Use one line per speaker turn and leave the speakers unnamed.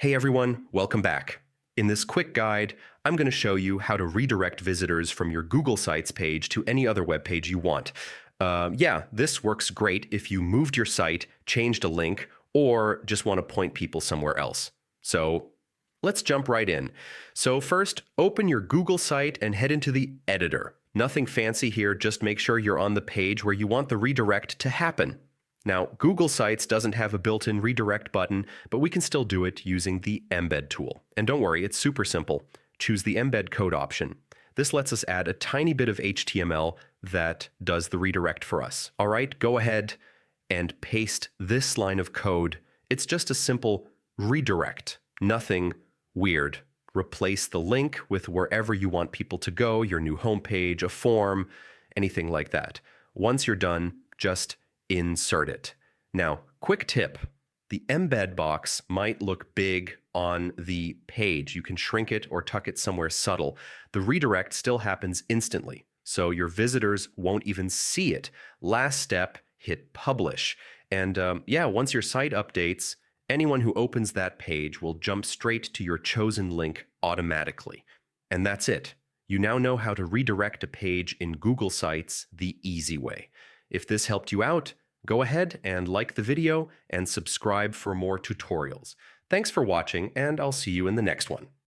Hey everyone, welcome back. In this quick guide, I'm going to show you how to redirect visitors from your Google Sites page to any other web page you want. Yeah, this works great if you moved your site, changed a link, or just want to point people somewhere else. So let's jump right in. So first, open your Google site and head into the editor. Nothing fancy here, just make sure you're on the page where you want the redirect to happen. Now, Google Sites doesn't have a built-in redirect button, but we can still do it using the embed tool. And don't worry, it's super simple. Choose the embed code option. This lets us add a tiny bit of HTML that does the redirect for us. All right, go ahead and paste this line of code. It's just a simple redirect, nothing weird. Replace the link with wherever you want people to go, your new homepage, a form, anything like that. Once you're done, just insert it. Now, quick tip. The embed box might look big on the page. You can shrink it or tuck it somewhere subtle. The redirect still happens instantly, so your visitors won't even see it. Last step, hit publish. And once your site updates, anyone who opens that page will jump straight to your chosen link automatically. And that's it. You now know how to redirect a page in Google Sites the easy way. If this helped you out, go ahead and like the video and subscribe for more tutorials. Thanks for watching, and I'll see you in the next one.